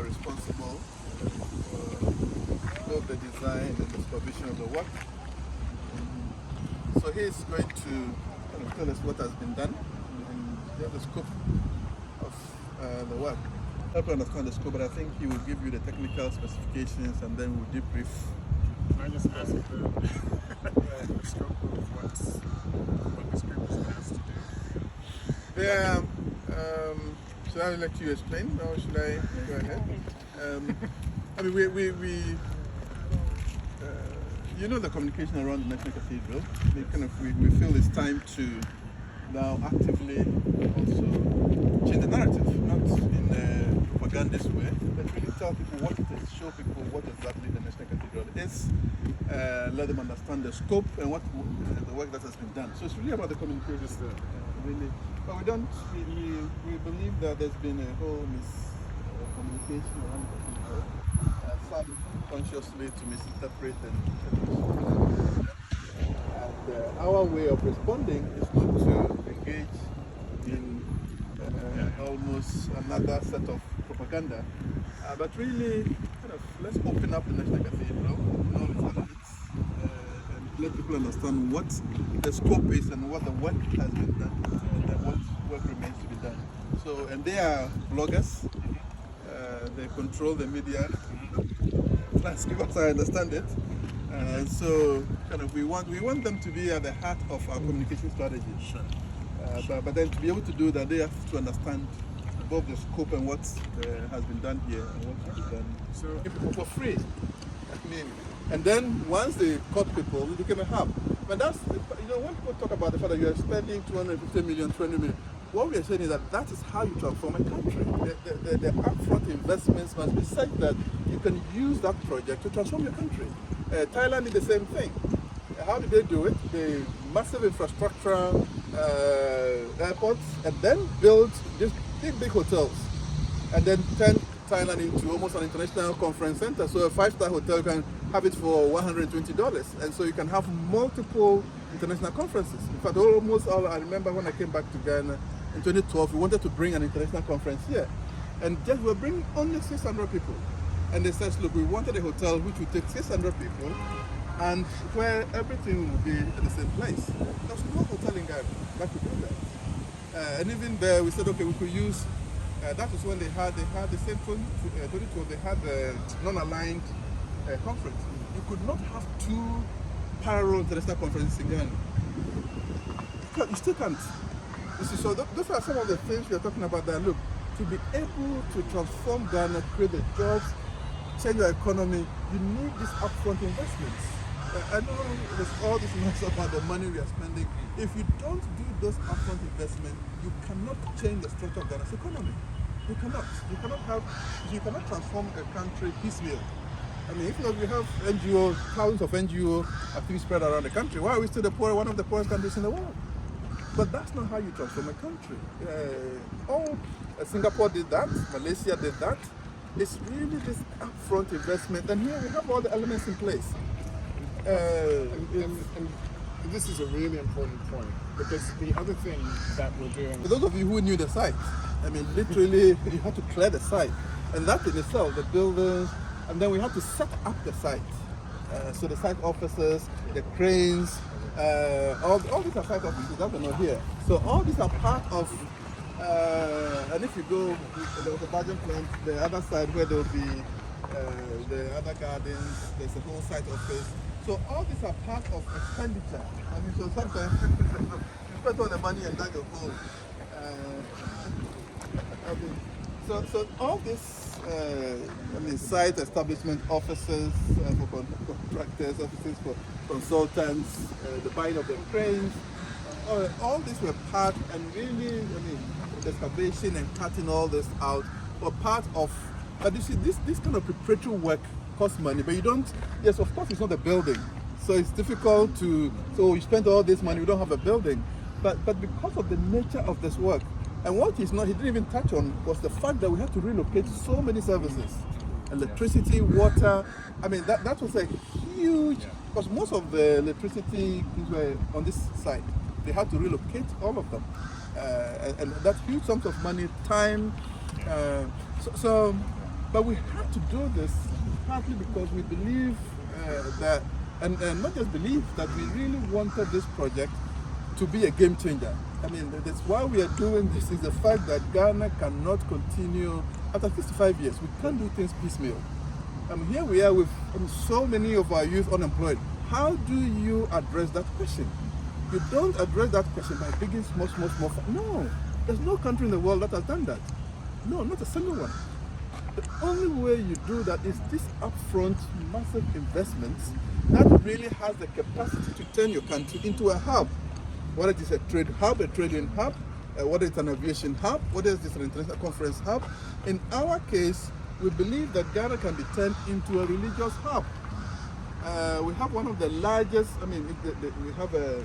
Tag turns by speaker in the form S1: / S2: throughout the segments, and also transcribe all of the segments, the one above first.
S1: responsible for both the design and the supervision of the work. So he is going to kind of tell us what has been done and the scope of the work. Help you understand the scope, but I think he will give you the technical specifications and then we'll debrief.
S2: Can I just ask the scope of what this group is asked to do?
S1: Yeah. Should I let you explain or should I go ahead? I mean, you know the communication around the National Cathedral. We feel it's time to now actively also change the narrative, not in a propagandist way, but really tell people what it is, show people what exactly the National Cathedral is, let them understand the scope and what the work that has been done. So it's really about the communication, really. But we believe that there's been a whole miscommunication around the cathedral, some consciously to misinterpret and our way of responding is not to engage in almost another set of propaganda, but really kind of let's open up the National Cathedral, all its elements, and let people understand what the scope is and what the work has been done and what work remains to be done. So, and they are bloggers, they control the media landscape as I understand it. So kind of we want them to be at the heart of our communication strategy.
S2: Sure.
S1: But then to be able to do that, they have to understand both the scope and what has been done here and what has been done. So give people for free. I mean, and then once they caught people, they became a hub. But that's when people talk about the fact that you are spending 250 million, 20 million. What we are saying is that is how you transform a country. The upfront investments must be such that you can use that project to transform your country. Thailand did the same thing. How did they do it? They massive infrastructure, airports, and then built these big hotels, and then turned Thailand into almost an international conference center. So a 5-star hotel can have it for $120, and so you can have multiple international conferences. In fact, almost all I remember when I came back to Ghana in 2012, we wanted to bring an international conference here, and just we were bringing only 600 people. And they said, look, we wanted a hotel which would take 600 people and where everything would be in the same place. There's no hotel in Ghana that could do that. And even there, we said, okay, we could use, that was when they had the same 2012, they had the non-aligned conference. You could not have two parallel international conferences in Ghana. You still can't. You see, so those are some of the things we are talking about that, look, to be able to transform Ghana, create the jobs, change your economy, you need these upfront investments. I know there's all this noise about the money we are spending. If you don't do those upfront investments, you cannot change the structure of Ghana's economy. You cannot. You cannot transform a country piecemeal. I mean, if not, we have NGOs, thousands of NGO activities spread around the country. Why are we still one of the poorest countries in the world? But that's not how you transform a country. Singapore did that, Malaysia did that. It's really this upfront investment, and here we have all the elements in place.
S2: And this is a really important point, because the other thing that we're doing...
S1: For those of you who knew the site, I mean, literally, you had to clear the site. And that in itself, the buildings, and then we had to set up the site. So the site officers, the cranes, all these are site officers that are not here. So all these are part of, and if you go, there was a Belgian plant, the other side where there will be the other gardens, there's a whole site office. So all these are part of expenditure. I mean, so sometimes you spend all the money and then you go. So all this, site establishment offices for contractors, offices for consultants, the buying of the cranes, all these were part, and really, the excavation and cutting all this out were part of. But you see, this kind of preparatory work costs money, but you don't. Yes, of course, it's not a building, so it's difficult to. So you spend all this money, we don't have a building, but because of the nature of this work. And what he didn't even touch on was the fact that we had to relocate so many services. Electricity, water, I mean, that was a huge, because most of the electricity things were on this side. They had to relocate all of them. And that's huge sums of money, time. So But we had to do this partly because we believe that, and not just believe, that we really wanted this project to be a game changer. I mean, that's why we are doing this, is the fact that Ghana cannot continue, after 55 years, we can't do things piecemeal. Here we are with so many of our youth unemployed. How do you address that question? You don't address that question by digging small. No, there's no country in the world that has done that. No, not a single one. The only way you do that is this upfront massive investments that really has the capacity to turn your country into a hub. Whether it is a trade hub, a trading hub, whether it's an aviation hub, whether it's an international conference hub. In our case, we believe that Ghana can be turned into a religious hub. We have one of the largest, we have a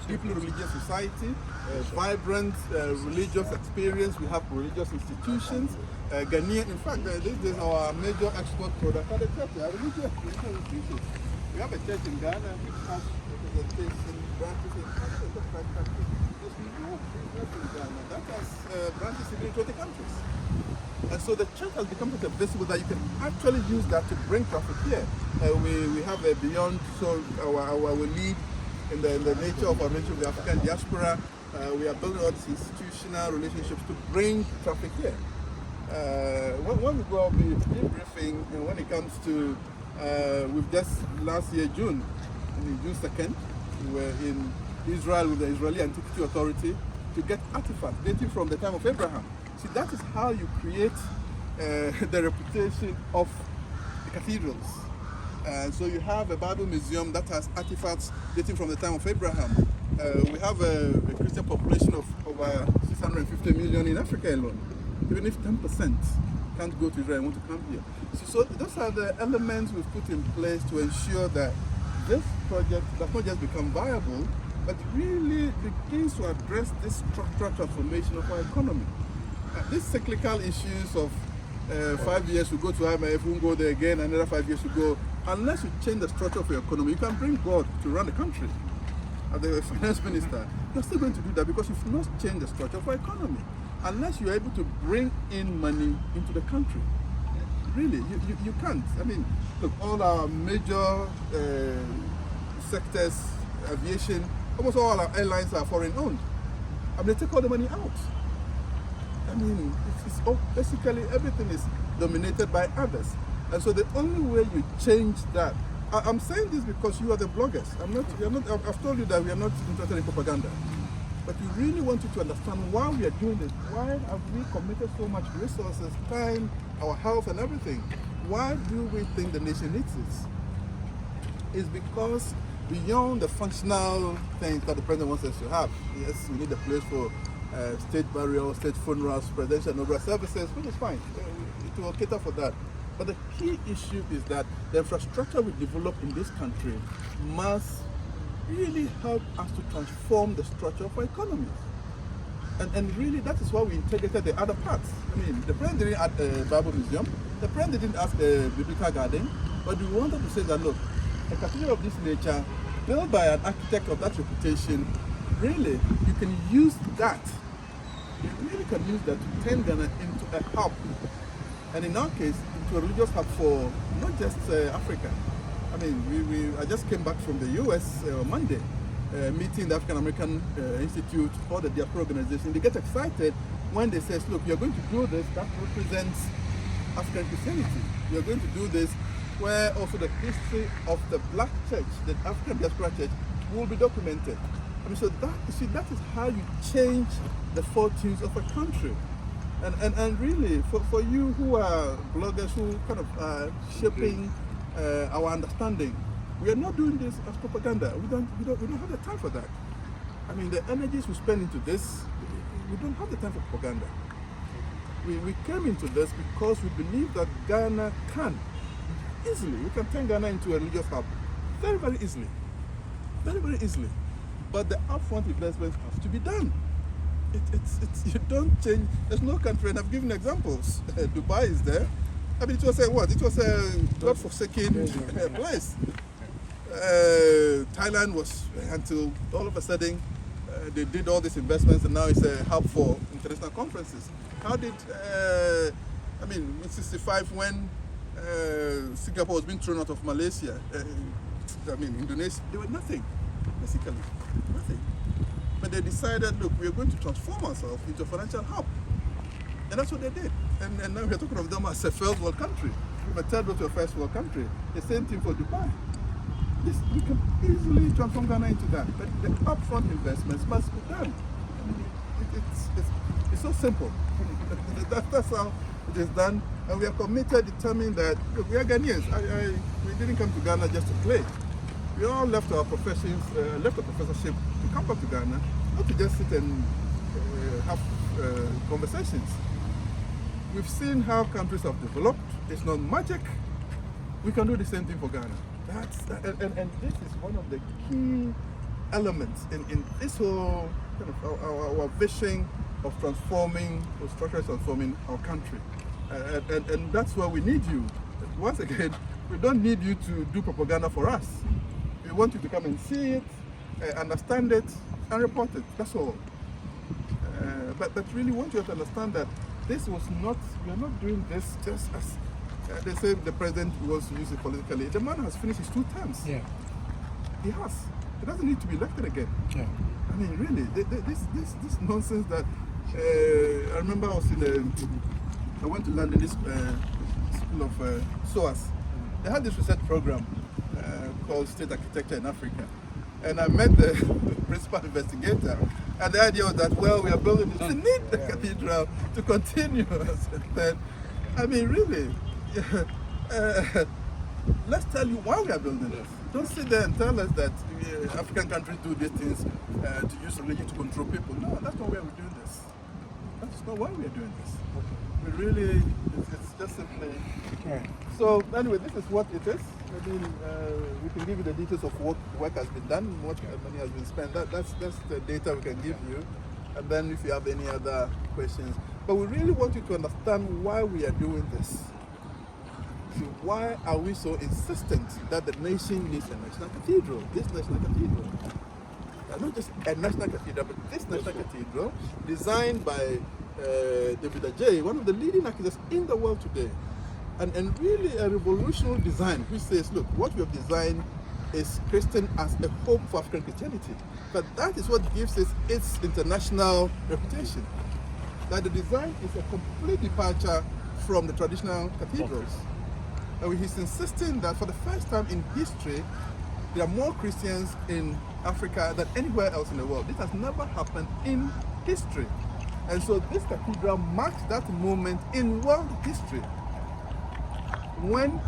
S1: deeply religious society, a vibrant religious experience. We have religious institutions. Ghanaian, in fact, this is our major export product at the church, our religious institutions. We have a church in Ghana which has representation, branches in 135 countries. Yes, we have business in Ghana that has branches in 20 countries. And so the church has become such a visible that you can actually use that to bring traffic here. We have a beyond, so our lead in the nature of our relationship with the African diaspora. We are building all these institutional relationships to bring traffic here. When we go out the debriefing, when it comes to, we've just last year, June 2nd, we were in Israel with the Israeli Antiquity Authority to get artifacts dating from the time of Abraham. See, that is how you create the reputation of the cathedrals. So you have a Bible museum that has artifacts dating from the time of Abraham. We have a Christian population of over 650 million in Africa alone. Even if 10% can't go to Israel and want to come here. So those are the elements we've put in place to ensure that this project does not just become viable, but really begins to address this structural transformation of our economy. These cyclical issues of 5 years we go to IMF, we won't go there again, another 5 years to go. Unless you change the structure of your economy, you can bring God to run the country. As the finance minister, you're still going to do that because you've not changed the structure of our economy. Unless you're able to bring in money into the country. Really, you can't. Look, all our major sectors, aviation, almost all our airlines are foreign owned. They take all the money out. It's all, basically everything is dominated by others. And so the only way you change that, I'm saying this because you are the bloggers. I've told you that we are not interested in propaganda. But we really want you to understand why we are doing this. Why have we committed so much resources, time, our health and everything? Why do we think the nation needs this? It's because beyond the functional things that the president wants us to have, yes, we need a place for state burial, state funerals, presidential and overall services, which is fine. It will cater for that. But the key issue is that the infrastructure we develop in this country must really help us to transform the structure of our economy. And really that is why we integrated the other parts. The president didn't add a Bible museum, the president didn't ask a biblical garden, but we wanted to say that, look, a cathedral of this nature, built by an architect of that reputation, really, you can use that. You really can use that to turn Ghana into a hub. And in our case, into a religious hub for not just Africa. I just came back from the US on Monday, meeting the African American Institute or the diaspora organization. They get excited when they say, look, you're going to do this that represents African Christianity. You're going to do this where also the history of the black church, the African diaspora church, will be documented. So that is how you change the fortunes of a country. And really, for you who are bloggers who kind of shaping our understanding, we are not doing this as propaganda. We don't have the time for that. The energies we spend into this, we don't have the time for propaganda. We came into this because we believe that Ghana can easily, we can turn Ghana into a religious hub very, very easily. Very, very easily. But the upfront investments have to be done. You don't change. There's no country, and I've given examples. Dubai is there. It was a God-forsaken place. Thailand was, until all of a sudden they did all these investments, and now it's a hub for international conferences. How did I mean, in 65 when Singapore was being thrown out of Malaysia, Indonesia, they were nothing, basically, nothing. But they decided, look, we are going to transform ourselves into a financial hub. And that's what they did. And now we're talking of them as a first world country, from a third world to a first world country. The same thing for Dubai. We can easily transform Ghana into that. But the upfront investments must be done. I mean, it's so simple. That's how it is done. And we are committed, determined that, look, we are Ghanaians. We didn't come to Ghana just to play. We all left our professions, left our professorship to come back to Ghana, not to just sit and have conversations. We've seen how countries have developed. It's not magic. We can do the same thing for Ghana. And this is one of the key elements in this whole kind of our vision of transforming, or structurally transforming our country. And that's why we need you. Once again, we don't need you to do propaganda for us. We want you to come and see it, understand it, and report it. That's all. But really want you to understand that this was not, we are not doing this just as they say the president wants to use it politically. The man has finished his 2 terms.
S3: Yeah.
S1: He has. He doesn't need to be elected again.
S3: Yeah.
S1: I mean, really, this nonsense that I remember I went to London, this school of SOAS. They had this research program called State Architecture in Africa. And I met the principal investigator. And the idea was that, well, we are building this. We need the cathedral to continue. I mean, really, let's tell you why we are building this. Don't sit there and tell us that African countries do these things to use religion to control people. No, that's not why we're doing this. That's not why we're doing this. We really, it's just simply.
S3: Right.
S1: So anyway, this is what it is. I mean, we can give you the details of what work has been done, what money has been spent. That's the data we can give you. And then if you have any other questions. But we really want you to understand why we are doing this. So why are we so insistent that the nation needs a national cathedral? This national cathedral. Not just a national cathedral, but this national cathedral designed by David Ajay, one of the leading architects in the world today. And really a revolutionary design which says, look, what we have designed is Christian as a hope for African Christianity. But that is what gives it its international reputation. That the design is a complete departure from the traditional cathedrals. And he's insisting that for the first time in history, there are more Christians in Africa than anywhere else in the world. This has never happened in history. And so this cathedral marks that moment in world history when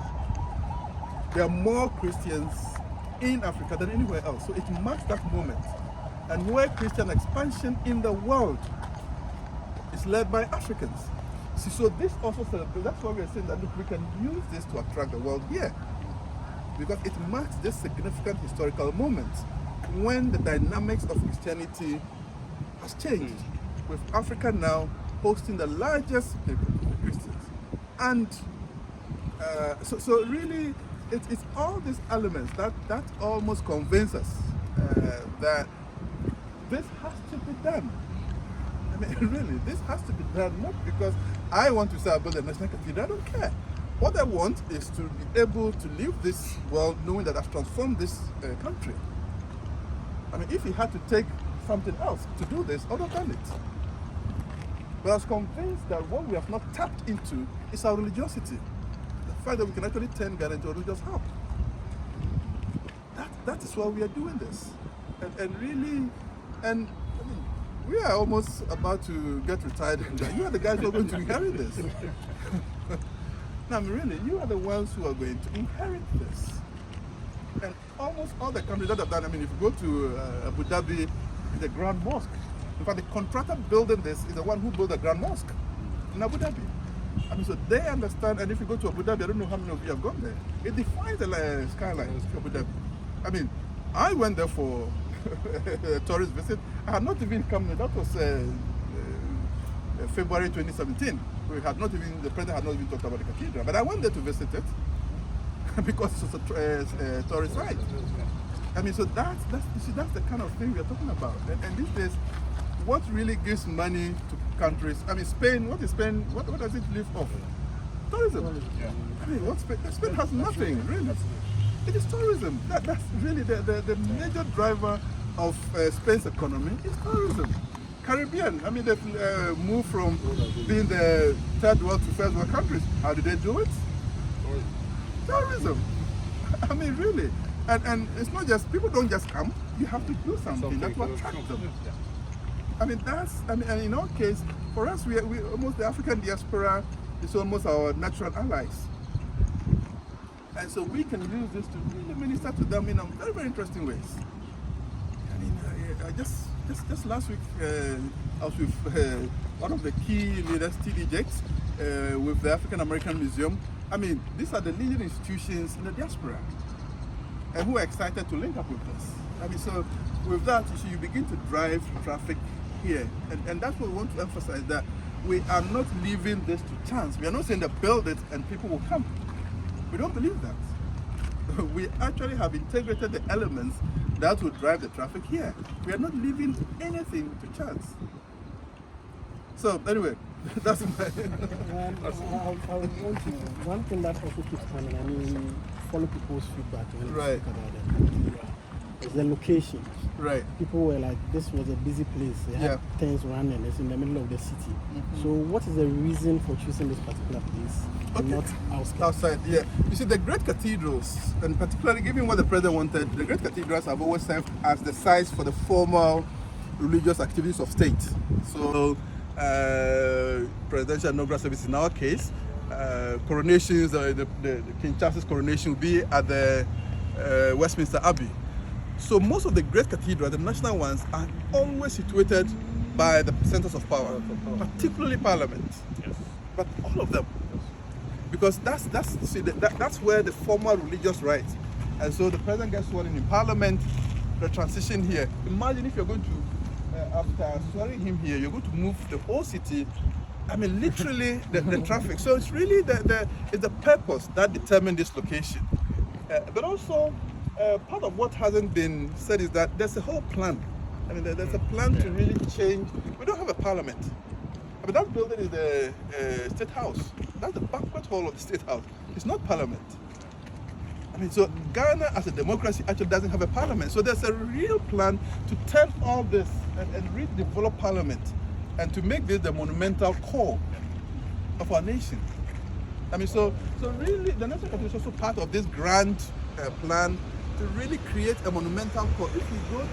S1: there are more Christians in Africa than anywhere else. So it marks that moment. And where Christian expansion in the world is led by Africans. See, so this also celebrates, that's why we're saying that, look, we can use this to attract the world here. Because it marks this significant historical moment when the dynamics of Christianity has changed. With Africa now hosting the largest people, the Christians. And so really, it's all these elements that almost convince us that this has to be done. I mean, really, this has to be done, not because I want to say I build a national cathedral, I don't care. What I want is to be able to leave this world knowing that I've transformed this country. I mean, if he had to take something else to do this, I would have done it. But I was convinced that what we have not tapped into is our religiosity. The fact that we can actually turn Ghana into a religious hub. That is why we are doing this. And really, and I mean, we are almost about to get retired. You are the guys who are going to inherit this. No, I mean, really, you are the ones who are going to inherit this. And almost all the countries that have done, I mean, if you go to Abu Dhabi, the Grand Mosque. In fact, the contractor building this is the one who built the Grand Mosque in Abu Dhabi. I mean, so they understand, and if you go to Abu Dhabi, I don't know how many of you have gone there. It defines the skyline of Abu Dhabi. I mean, I went there for a tourist visit. I had not even come, that was February 2017. The president had not even talked about the cathedral. But I went there to visit it because it was a tourist site. I mean, so that's the kind of thing we're talking about. And these days, what really gives money to countries? I mean, Spain, what does it live off? tourism.
S2: Yeah.
S1: I mean, what Spain has nothing, really. It is tourism. That's really the major driver of Spain's economy is tourism. Caribbean, I mean, they've moved from being the third world to first world countries. How did they do it? Tourism. I mean, really. And it's not just, people don't just come, you have to do something. That's what attracts them. I mean, and in our case, for us, we almost, the African diaspora is almost our natural allies. And so we can use this to really minister to them in very, very interesting ways. I mean, I just last week, I was with one of the key leaders, TD Jakes, with the African American Museum. I mean, these are the leading institutions in the diaspora, and who are excited to link up with us. I mean, so with that, you begin to drive traffic here, and that's what we want to emphasize, that we are not leaving this to chance. We are not saying that build it and people will come. We don't believe that. We actually have integrated the elements that will drive the traffic here. We are not leaving anything to chance. So anyway, that's my...
S3: I want to, one thing that also keeps coming, I mean, follow people's feedback when you
S1: Right.
S3: speak about it. It's the location.
S1: Right.
S3: People were like, this was a busy place. They had things running. It's in the middle of the city. So what is the reason for choosing this particular place and not outside?
S1: Outside, yeah. You see, the great cathedrals, and particularly given what the president wanted, the great cathedrals have always served as the sites for the formal religious activities of state. So, presidential inaugural service in our case, coronations, the King Charles's coronation will be at the Westminster Abbey. So most of the great cathedrals, the national ones, are always situated by the centers of power, particularly Parliament.
S2: Yes.
S1: But all of them, because that's where the formal religious rights. And so the president gets sworn in Parliament, the transition here. Imagine if you're going to, after swearing him here, you're going to move the whole city. I mean, literally the traffic. So it's really it's the purpose that determined this location. But also, part of what hasn't been said is that there's a whole plan. I mean, there's a plan to really change. We don't have a parliament. I mean, that building is the State House. That's the banquet hall of the State House. It's not parliament. I mean, so Ghana as a democracy actually doesn't have a parliament. So there's a real plan to turn all this and redevelop parliament and to make this the monumental core of our nation. I mean, so really, the National Cathedral is also part of this grand plan to really create a monumental core. If you go to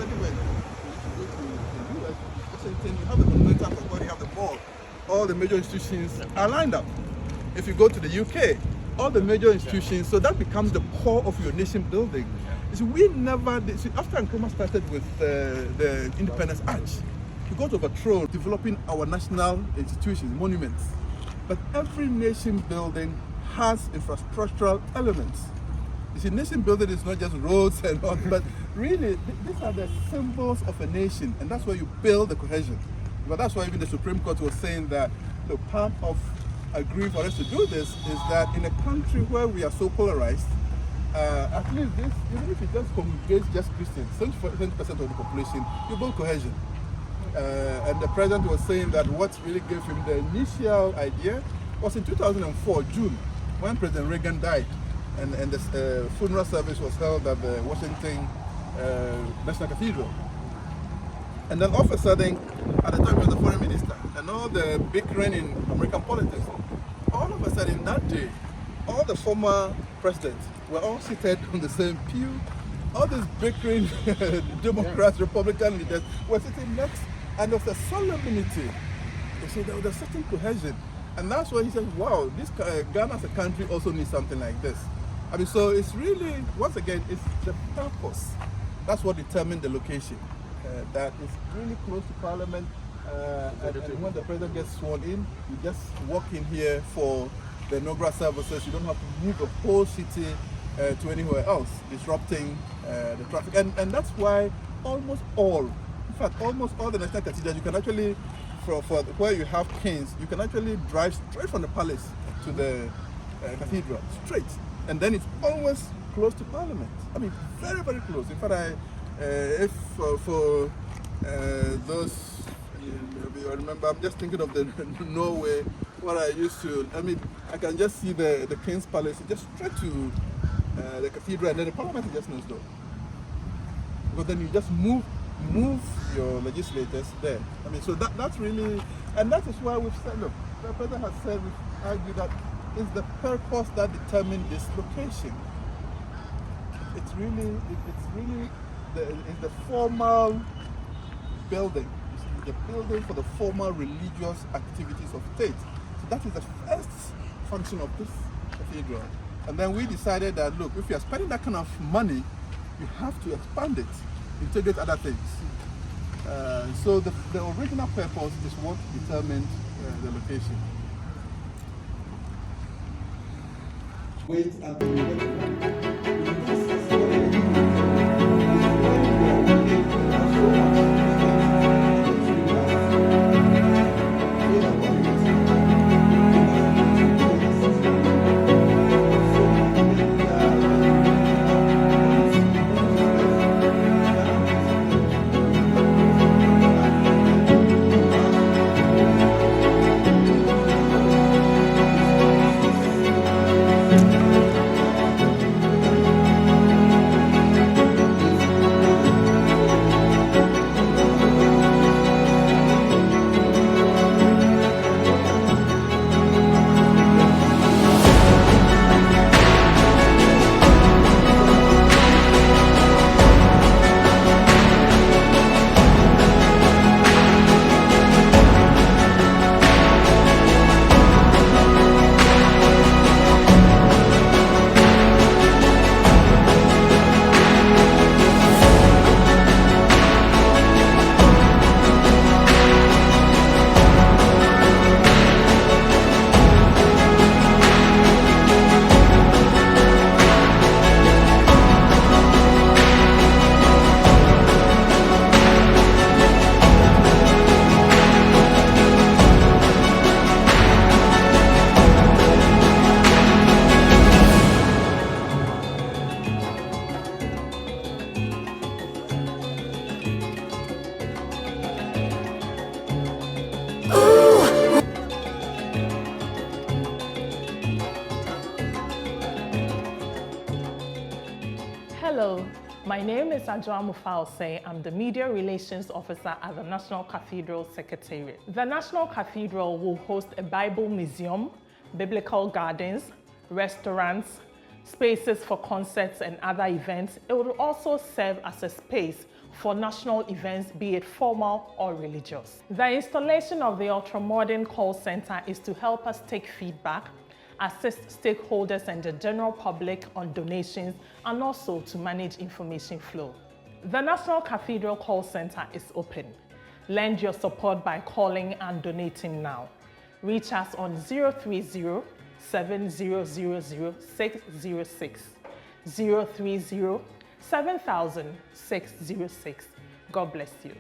S1: anywhere, if you go to the US, Washington, you have the monumental core, you have the mall. All the major institutions are lined up. If you go to the UK, all the major institutions, so that becomes the core of your nation building. So we never, after Nkrumah started with the Independence Arch, we got overthrown, developing our national institutions, monuments. But every nation building has infrastructural elements. You see, nation building is not just roads and all, but really, these are the symbols of a nation, and that's where you build the cohesion. But that's why even the Supreme Court was saying that the part of agreeing for us to do this is that in a country where we are so polarized, at least this, even if it just congregates just Christians, 70% of the population, you build cohesion. And the president was saying that what really gave him the initial idea was in 2004, June, when President Reagan died, and the funeral service was held at the Washington National Cathedral. And then all of a sudden, at the time he was the foreign minister, and all the bickering in American politics, all of a sudden that day, all the former presidents were all seated on the same pew. All these bickering Democrats, Republican leaders were sitting next, and there was a solemnity. So there was a certain cohesion. And that's why he said, wow, this Ghana as a country also needs something like this. I mean, so it's really, once again, it's the purpose. That's what determined the location. That is really close to Parliament. And when the president gets sworn in, you just walk in here for the inaugural services. You don't have to move the whole city to anywhere else, disrupting the traffic. And that's why almost all the national cathedrals, you can actually, for where you have kings, you can actually drive straight from the palace to the cathedral, straight. And then it's always close to Parliament. I mean, very, very close. In fact, if for those, I remember, I'm just thinking of the Norway, what I used to, I mean, I can just see the King's Palace, just straight to the cathedral, and then the Parliament is just next door. Because then you just move your legislators there. I mean, so that's really, and that is why we've said, look, the president has said, we've argued that it's the purpose that determined this location. It's really the formal building. The building for the formal religious activities of state. So that is the first function of this cathedral. And then we decided that, look, if you are spending that kind of money, you have to expand it, integrate other things. So the original purpose is what determined the location. Wait until we get
S4: Hello, my name is Adjoa Mufalse. I'm the Media Relations Officer at the National Cathedral Secretariat. The National Cathedral will host a Bible museum, biblical gardens, restaurants, spaces for concerts and other events. It will also serve as a space for national events, be it formal or religious. The installation of the ultra-modern call center is to help us take feedback, assist stakeholders and the general public on donations, and also to manage information flow. The National Cathedral Call Center is open. Lend your support by calling and donating now. Reach us on 030-7000-606, 030-7000-606. God bless you.